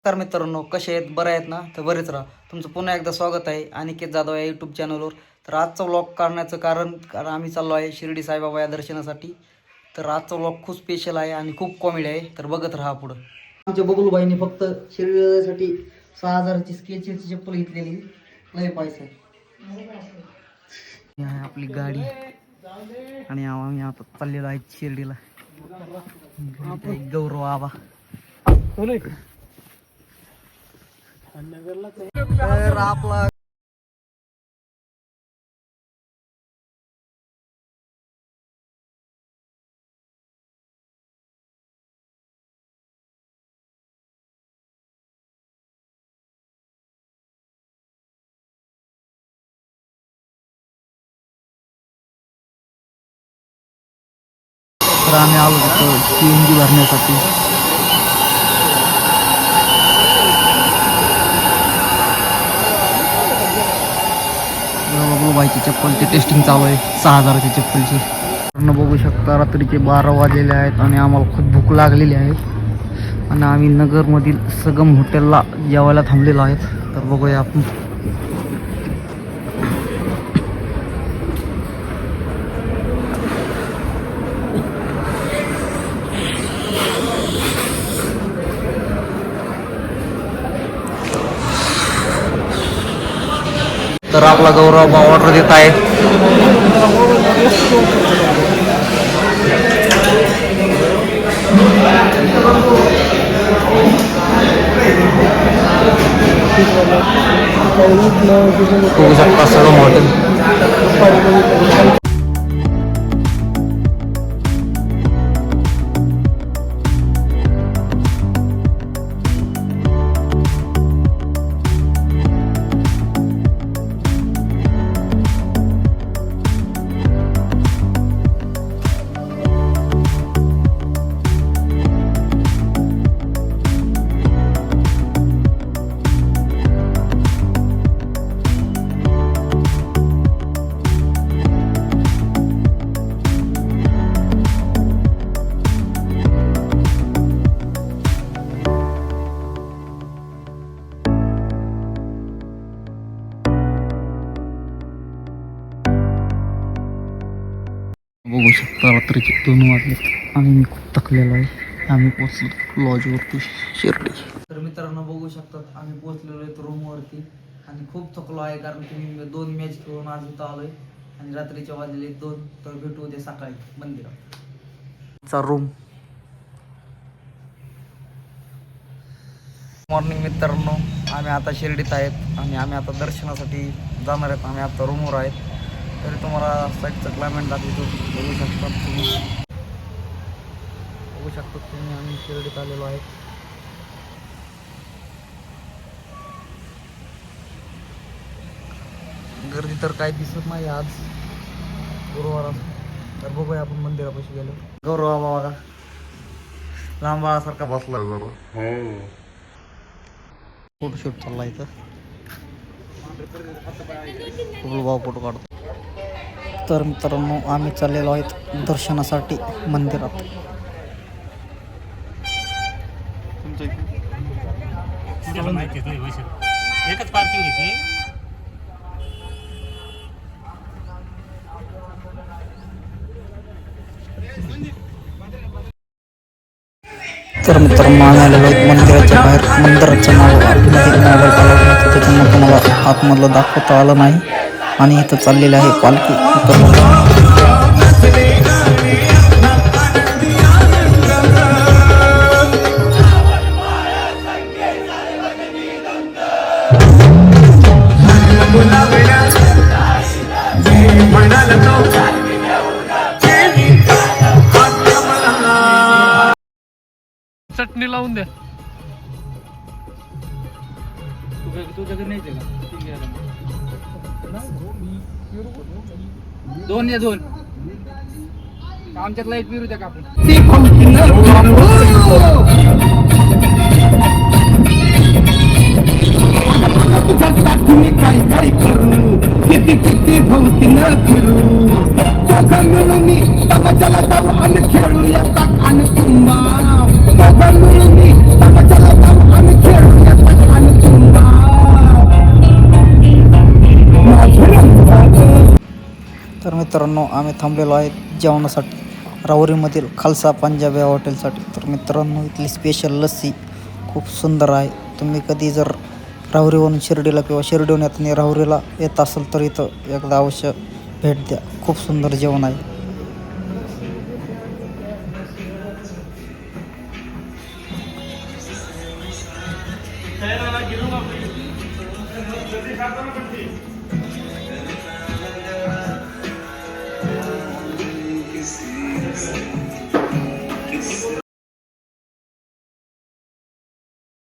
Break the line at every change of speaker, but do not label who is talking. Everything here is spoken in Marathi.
नमस्कार मित्रांनो, कसे आहेत? बरे आहेत ना? तर बरेच राहा. तुमचं पुन्हा एकदा स्वागत आहे अनिकेत जाधव या यूट्यूब चॅनलवर. तर आजचा व्लॉग करण्याचं कारण आम्ही चाललो आहे शिर्डी साईबाबा या दर्शनासाठी. तर आजचा व्लॉग खूप स्पेशल आहे आणि खूप कॉमेडी आहे, तर बघत राहा पुढं. आमच्या बबलूबाईंनी फक्त शिर्डीसाठी 6,000ची स्केचची चप्पल घेतलेली, लय पैसा आहे आपली गाडी. आणि आम्ही आता चाललेलो आहे शिर्डीला. गौरव आबा तर आपला तर आम्ही आलो होतो CNG भरण्यासाठी. बाबाईची चप्पलची टेस्टिंग चालू आहे 6,000ची चप्पलची. बघू शकता रात्रीचे 12 वाजलेले आहेत आणि आम्हाला खूप भूक लागलेली आहे आणि आम्ही नगरमधील सगम हॉटेलला जेवायला थांबलेलो आहेत. तर बघूया आपण. तर आपला गौरव ऑर्डर देत आहे. बघू शकता सगळं हॉटेल. बघू शकता रात्रीचे 2 वाजलेत आणि मी खूप थकलेलो आहे. आम्ही पोचलो लॉजवरती शिर्डी. तर मित्रांनो बघू शकतात आम्ही पोचलेलो आहे रूमवरती आणि खूप थकलो आहे कारण की मी 2 मॅच खेळून आज इथं आलोय आणि रात्रीच्या वाजलेले 2. तर भेटू उद्या सकाळी मंदिरात. रूम. मॉर्निंग मित्रांनो, आम्ही आता शिर्डीत आहेत आणि आम्ही आता दर्शनासाठी जाणार आहेत. आम्ही आता रूमवर आहेत. तरी तुम्हाला साईडचं क्लायमेट दाखवतो. बघू शकता तुम्ही आम्ही शिर्डीत आलेलो आहे. गर्दी तर काही दिसत नाही आज गुरुवार. तर बघूया आपण मंदिरापाशी गेलो. गौरव बघा लांब बाळासारखा बसला जरा. फोटोशूट चालला इथं. भाऊ फोटो काढतो. तर मित्रांनो आम्ही चाललेलो आहेत दर्शनासाठी मंदिरात.
एकच पार्किंग घेतली.
तर मित्रांनो आम्ही आलेलो आहेत मंदिराच्या बाहेर. मंदिराचं नाव आतमध्ये मोबाईल आला त्याच्यामुळे तुम्हाला आतमधलं दाखवता आलं नाही. आणि इथं चाललेलं आहे पालखी.
चटणी लावून द्या.
तुझ्याकडे नाही का?
2 या 2 आमच्यातला एक विरू द्या का आपण.
खेळूया आणि तुम्हा
मित्रांनो आम्ही थांबलेलो आहे जेवणासाठी राहुरीमधील खालसा पंजाबी या हॉटेलसाठी. तर मित्रांनो इथली स्पेशल लस्सी खूप सुंदर आहे. तुम्ही कधी जर राहुरीवरून शिर्डीला किंवा शिर्डीहून येताना राहुरीला येत असेल तर इथं एकदा अवश्य भेट द्या. खूप सुंदर जेवण आहे.